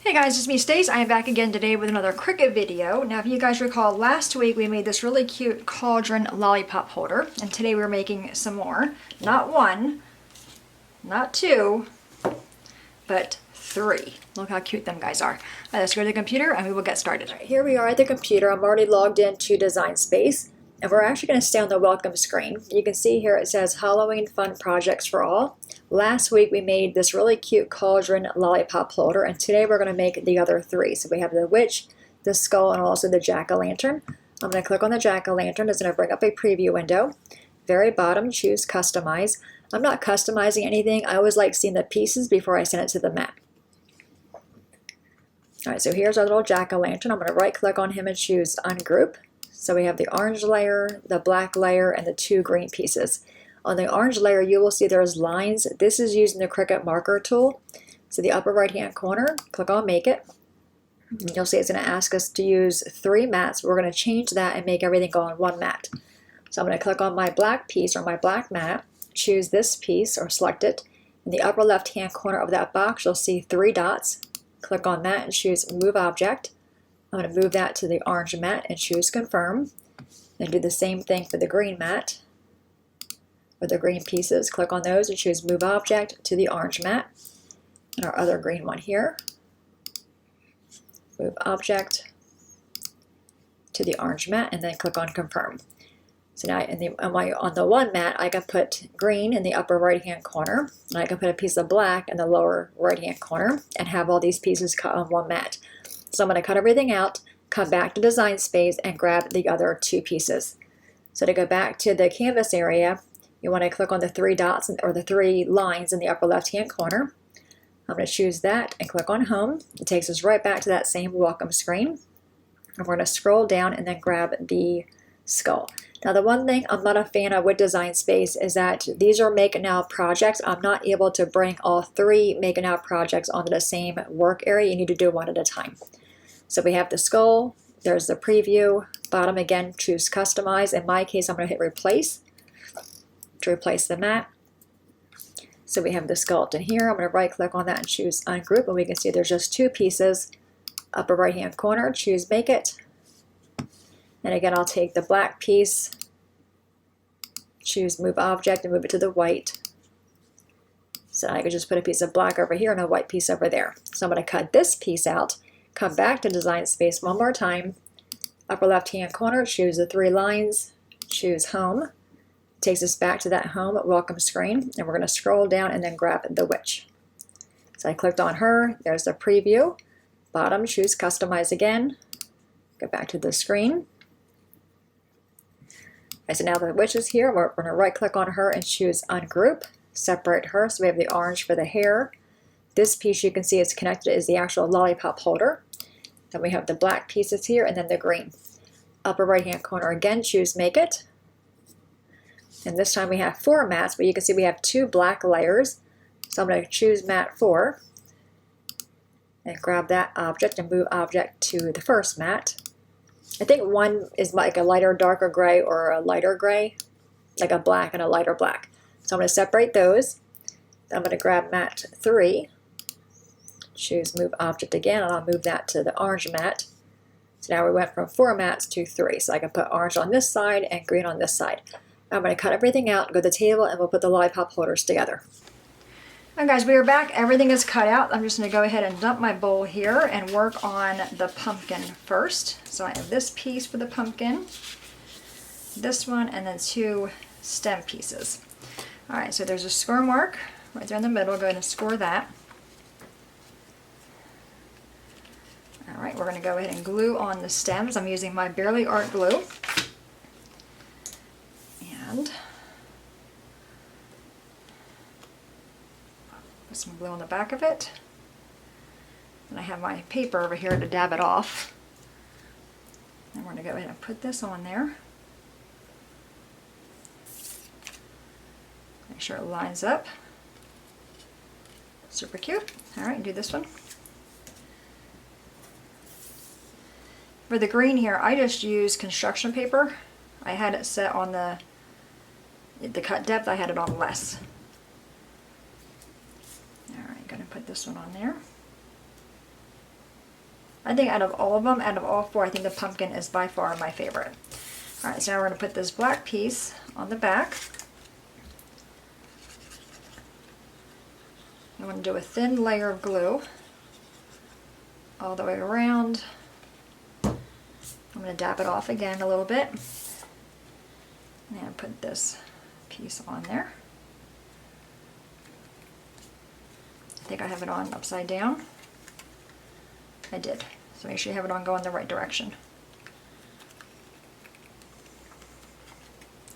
Hey guys, it's me Stacy. I am back again today with another Cricut video. Now if you guys recall, last week we made this really cute cauldron lollipop holder, and today we're making some more. Not one, not two, but three. Look how cute them guys are. All right, let's go to the computer and we will get started. All right, here we are at the computer. I'm already logged into Design Space, and we're actually going to stay on the welcome screen. You can see here it says Halloween Fun Projects for All. Last week we made this really cute cauldron lollipop holder, and today we're going to make the other three. So we have the witch, the skull, and also the jack-o'-lantern. I'm going to click on the jack-o'-lantern. It's going to bring up a preview window. Very bottom, choose customize. I'm not customizing anything. I always like seeing the pieces before I send it to the mat. Alright, so here's our little jack-o'-lantern. I'm going to right click on him and choose ungroup. So we have the orange layer, the black layer, and the two green pieces. On the orange layer, you will see there's lines. This is using the Cricut marker tool. So the upper right hand corner, click on make it. And you'll see it's going to ask us to use 3 mats. We're going to change that and make everything go on 1 mat. So I'm going to click on my black piece or my black mat, choose this piece or select it. In the upper left hand corner of that box, you'll see 3 dots. Click on that and choose move object. I'm going to move that to the orange mat and choose confirm. Then do the same thing for the green mat. Or the green pieces, click on those and choose move object to the orange mat. And our other green one here, move object to the orange mat, and then click on confirm. So now on the one mat, I can put green in the upper right hand corner, and I can put a piece of black in the lower right hand corner and have all these pieces cut on 1 mat. So I'm going to cut everything out, come back to Design Space, and grab the other 2 pieces. So to go back to the canvas area, you want to click on the 3 dots or the 3 lines in the upper left hand corner. I'm going to choose that and click on home. It takes us right back to that same welcome screen. And we're going to scroll down and then grab the skull. Now the one thing I'm not a fan of with Design Space is that these are make it now projects. I'm not able to bring all 3 make it now projects onto the same work area. You need to do one at a time. So we have the skull, there's the preview, bottom again, choose customize. In my case, I'm going to hit replace to replace the mat. So we have the skeleton here. I'm going to right click on that and choose ungroup, and we can see there's just 2 pieces. Upper right hand corner, choose make it. And again, I'll take the black piece, choose move object, and move it to the white. So I could just put a piece of black over here and a white piece over there. So I'm going to cut this piece out, come back to Design Space one more time. Upper left hand corner, choose the 3 lines, choose home. Takes us back to that home welcome screen, and we're going to scroll down and then grab the witch. So I clicked on her, there's the preview. Bottom, choose customize again. Go back to the screen. So now the witch is here. We're going to right click on her and choose ungroup, separate her. So we have the orange for the hair. This piece you can see is connected is the actual lollipop holder. Then we have the black pieces here and then the green. Upper right hand corner again, choose make it. And this time we have 4 mats, but you can see we have 2 black layers. So I'm going to choose mat 4 and grab that object and move object to the first mat. I think one is like a lighter darker gray or a lighter gray, like a black and a lighter black. So I'm going to separate those. I'm going to grab mat 3, choose move object again, and I'll move that to the orange mat. So now we went from 4 mats to 3. So I can put orange on this side and green on this side. I'm going to cut everything out, go to the table, and we'll put the lollipop holders together. Alright guys, we are back. Everything is cut out. I'm just going to go ahead and dump my bowl here and work on the pumpkin first. So I have this piece for the pumpkin, this one, and then 2 stem pieces. Alright, so there's a score mark right there in the middle. Go ahead and score that. Alright, we're going to go ahead and glue on the stems. I'm using my Barely Art glue. And put some glue on the back of it. And I have my paper over here to dab it off. And we're going to go ahead and put this on there. Make sure it lines up. Super cute. Alright, do this one. For the green here, I just use construction paper. I had it set on the cut depth, I had it on less. Alright, going to put this one on there. I think out of all of them, out of all four, I think the pumpkin is by far my favorite. All right, so now we're going to put this black piece on the back. I want to do a thin layer of glue all the way around. I'm going to dab it off again a little bit. And put this piece on there. I think I have it on upside down. I did. So make sure you have it on going the right direction.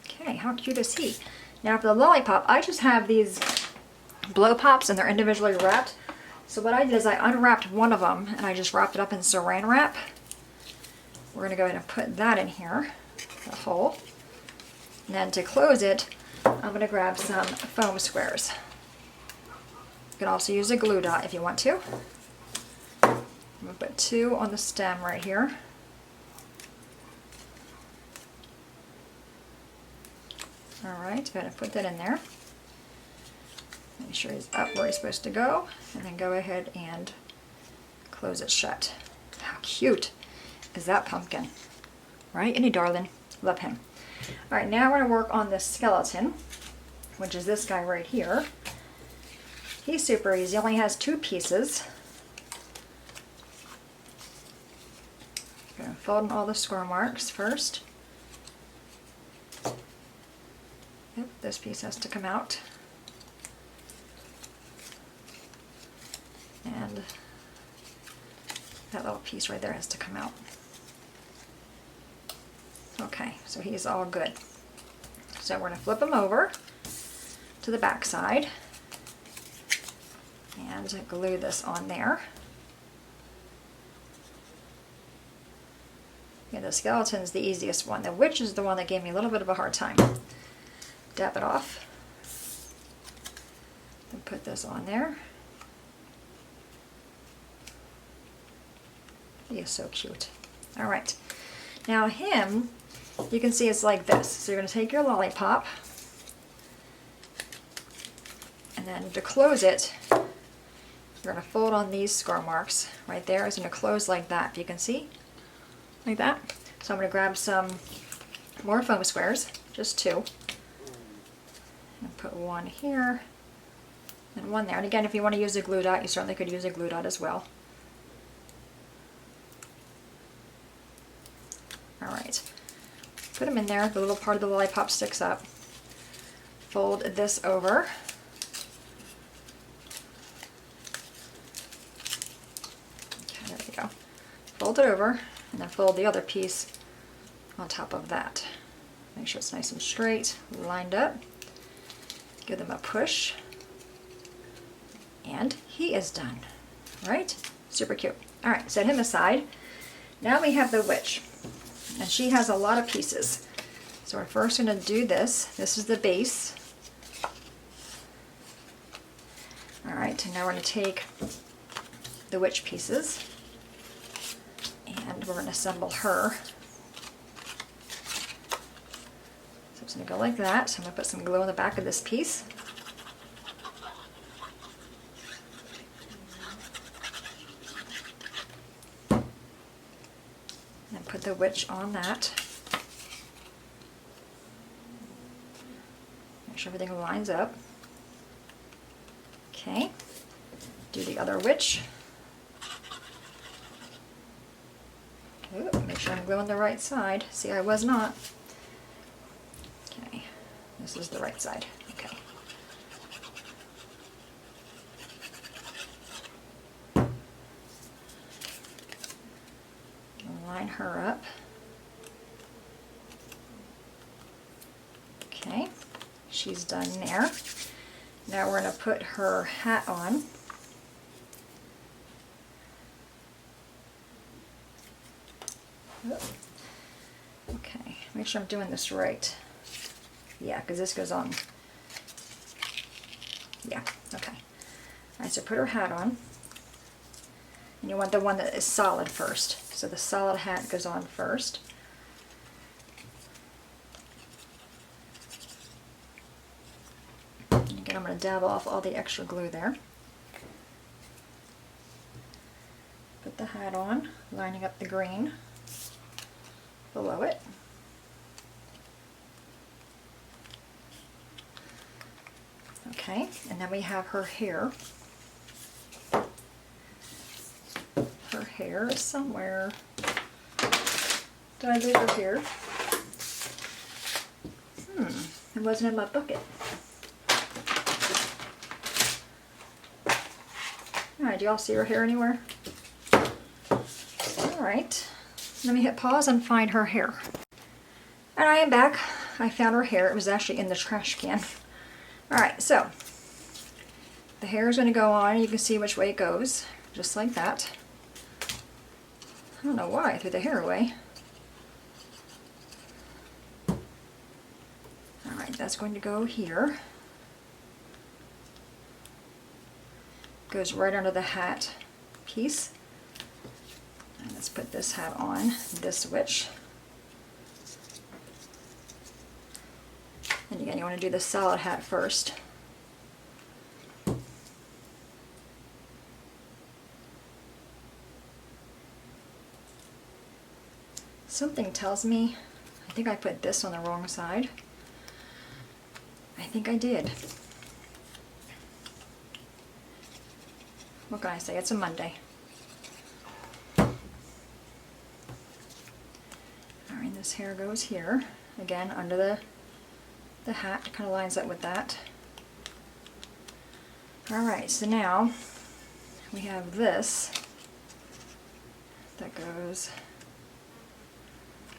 Okay, how cute is he? Now for the lollipop, I just have these blow pops and they're individually wrapped. So what I did is I unwrapped one of them and I just wrapped it up in saran wrap. We're going to go ahead and put that in here, the hole. And then to close it, I'm going to grab some foam squares. You can also use a glue dot if you want to. I'm going to put 2 on the stem right here. Alright, go ahead and put that in there. Make sure he's up where he's supposed to go, and then go ahead and close it shut. How cute is that pumpkin? Right? Isn't he darling? Love him. Alright, now we're going to work on this skeleton, which is this guy right here. He's super easy, only has 2 pieces. I'm going to fold in all the score marks first. Yep, this piece has to come out. And that little piece right there has to come out. Okay, so he's all good. So we're going to flip him over to the back side and glue this on there. Yeah, the skeleton's the easiest one. The witch is the one that gave me a little bit of a hard time. Dab it off. And put this on there. He is so cute. Alright. Now him, you can see it's like this. So you're going to take your lollipop, and then to close it, you're going to fold on these score marks. Right there is going to close like that, if you can see. Like that. So I'm going to grab some more foam squares, just 2. And put 1 here, and 1 there. And again, if you want to use a glue dot, you certainly could use a glue dot as well. Alright, put them in there, the little part of the lollipop sticks up. Fold this over. Okay, there we go. Fold it over, and then fold the other piece on top of that. Make sure it's nice and straight, lined up. Give them a push. And he is done. Right? Super cute. Alright, set him aside. Now we have the witch. And she has a lot of pieces. So we're first going to do this. This is the base. Alright, and now we're going to take the witch pieces and we're going to assemble her. So it's going to go like that. So I'm going to put some glue on the back of this piece. Put the witch on that. Make sure everything lines up. Okay. Do the other witch. Ooh, make sure I'm gluing the right side. See, I was not. Okay. This is the right side. Okay. Line her up. Okay, she's done there. Now we're going to put her hat on. Okay, make sure I'm doing this right. Yeah, because this goes on. Yeah, okay. Alright, so put her hat on. And you want the one that is solid first. So the solid hat goes on first. And again, I'm going to dab off all the extra glue there. Put the hat on. lining up the green below it. Okay, and then we have her hair. Her hair is somewhere. Did I lose her hair? It wasn't in my bucket. Alright, do y'all see her hair anywhere? Alright, let me hit pause and find her hair. And I am back. I found her hair. It was actually in the trash can. Alright, so the hair is going to go on. You can see which way it goes, just like that. I don't know why I threw the hair away. Alright, that's going to go here. Goes right under the hat piece. And let's put this hat on, this witch. And again, you want to do the solid hat first. Something tells me, I think I put this on the wrong side. I think I did. What can I say? It's a Monday. Alright, this hair goes here. Again, under the hat. Kind of lines up with that. Alright, so now we have this that goes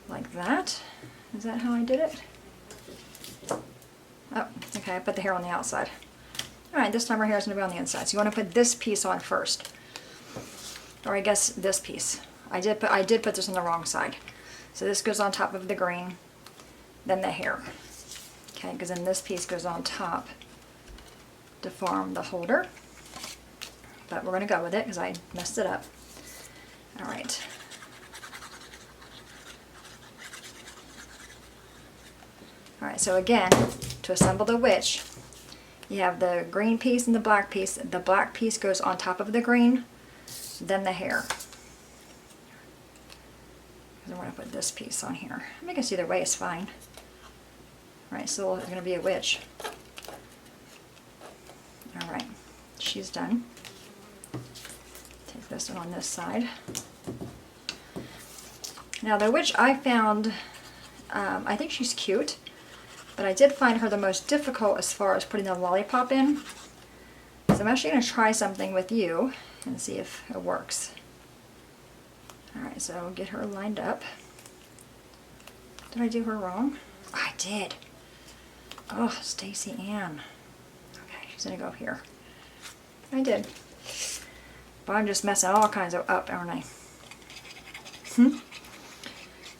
like that. Is that how I did it? Oh, okay, I put the hair on the outside. Alright, this time our hair is going to be on the inside. So you want to put this piece on first. Or I guess this piece. I did put this on the wrong side. So this goes on top of the green, then the hair. Okay, because then this piece goes on top to form the holder. But we're going to go with it because I messed it up. Alright. Alright, so again, to assemble the witch, you have the green piece and the black piece. The black piece goes on top of the green, then the hair. I'm going to put this piece on here. I guess either way is fine. Alright, so it's going to be a witch. Alright, she's done. Take this one on this side. Now the witch I found, I think she's cute. But I did find her the most difficult as far as putting the lollipop in. So I'm actually going to try something with you and see if it works. Alright, so get her lined up. Did I do her wrong? I did. Oh, Stacy Ann. Okay, she's going to go here. I did. But I'm just messing all kinds of up, aren't I?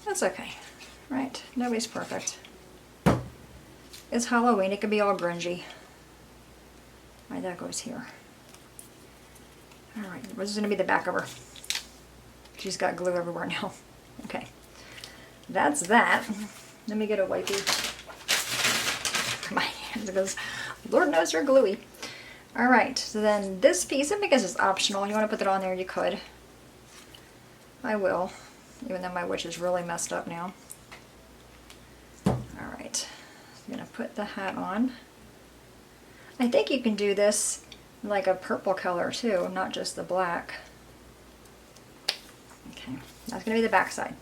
That's okay. Right, nobody's perfect. It's Halloween, it can be all grungy. Alright, that goes here. Alright, this is going to be the back of her. She's got glue everywhere now. Okay. That's that. Let me get a wipey for my hands because Lord knows they're gluey. Alright, so then this piece, I guess it's optional. You want to put that on there, you could. I will, even though my witch is really messed up now. Alright. I'm going to put the hat on. I think you can do this like a purple color too, not just the black. Okay, that's going to be the back side.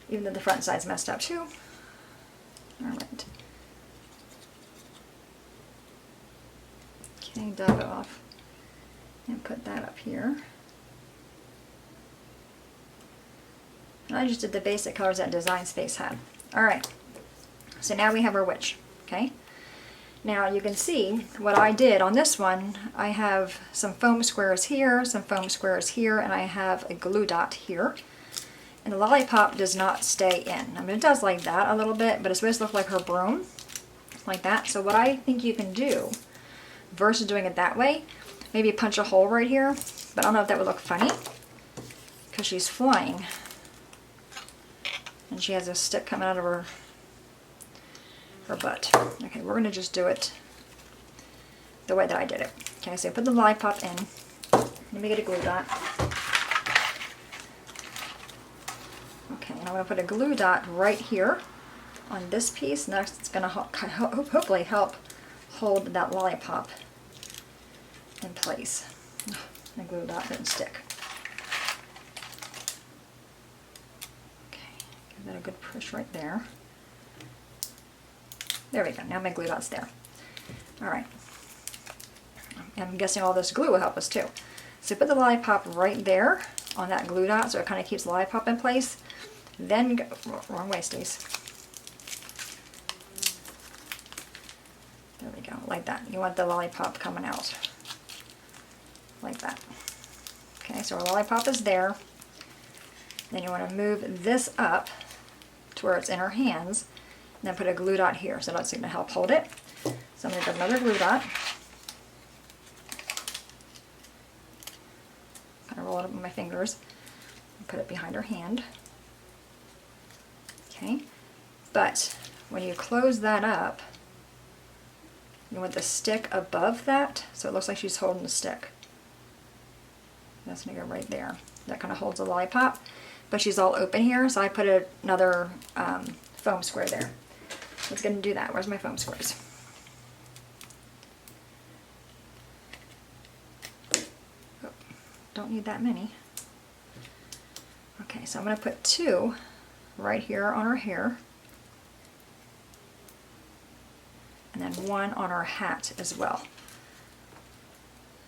Even though the front side's messed up too. Alright. Okay, dab it off. And put that up here. And I just did the basic colors that Design Space had. Alright. So now we have our witch, okay? Now you can see what I did on this one. I have some foam squares here, some foam squares here, and I have a glue dot here. And the lollipop does not stay in. I mean, it does like that a little bit, but it's supposed to look like her broom, like that. So what I think you can do, versus doing it that way, maybe punch a hole right here, but I don't know if that would look funny, because she's flying. And she has a stick coming out of her butt. Okay, we're going to just do it the way that I did it. Okay, so I put the lollipop in. Let me get a glue dot. I'm going to put a glue dot right here on this piece. Next, it's going to hopefully help hold that lollipop in place. The glue dot didn't stick. Okay, give that a good push right there. There we go. Now my glue dot's there. All right. I'm guessing all this glue will help us too. So put the lollipop right there on that glue dot so it kind of keeps the lollipop in place. Then go, wrong way, Stace. There we go, like that. You want the lollipop coming out. Like that. Okay, so our lollipop is there. Then you want to move this up to where it's in our hands. And then put a glue dot here. So that's going to help hold it. So I'm going to get another glue dot. Kind of roll it up with my fingers. And put it behind her hand. Okay. But when you close that up, you want the stick above that. So it looks like she's holding the stick. That's going to go right there. That kind of holds the lollipop. But she's all open here. So I put another foam square there. Let's go and do that. Where's my foam squares? Oh, don't need that many. Okay, so I'm going to put 2 right here on her hair. And then 1 on her hat as well.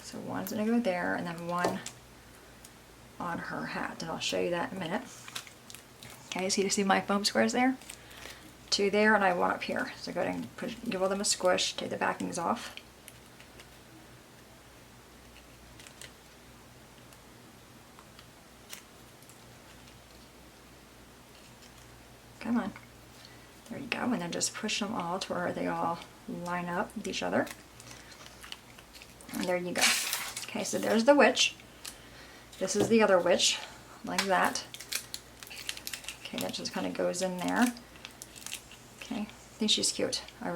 So one's going to go there, and then 1 on her hat. And I'll show you that in a minute. Okay, so you see my foam squares there? 2 there, and I have 1 up here. So go ahead and give all them a squish, take the backings off. Come on. There you go, and then just push them all to where they all line up with each other. And there you go. Okay, so there's the witch. This is the other witch, like that. Okay, that just kind of goes in there. Okay, I think she's cute. I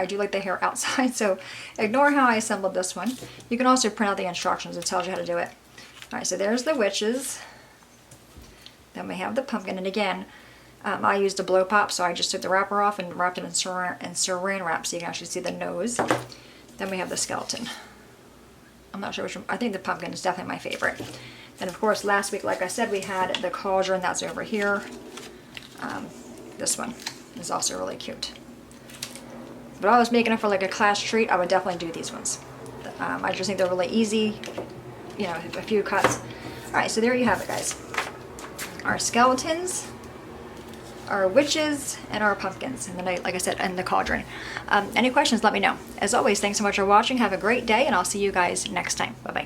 do like the hair outside, so ignore how I assembled this one. You can also print out the instructions. It tells you how to do it. All right, so there's the witches. Then we have the pumpkin, and again, I used a blow pop, so I just took the wrapper off and wrapped it in saran wrap so you can actually see the nose. Then we have the skeleton. I'm not sure which one. I think the pumpkin is definitely my favorite. Then of course last week, like I said, we had the cauldron. That's over here. This one is also really cute. But if I was making it for like a class treat, I would definitely do these ones. I just think they're really easy. You know, a few cuts. All right, so there you have it, guys. Our skeletons, our witches, and our pumpkins, and then like I said, and the cauldron. Any questions, let me know. As always, thanks so much for watching. Have a great day, and I'll see you guys next time. Bye-bye.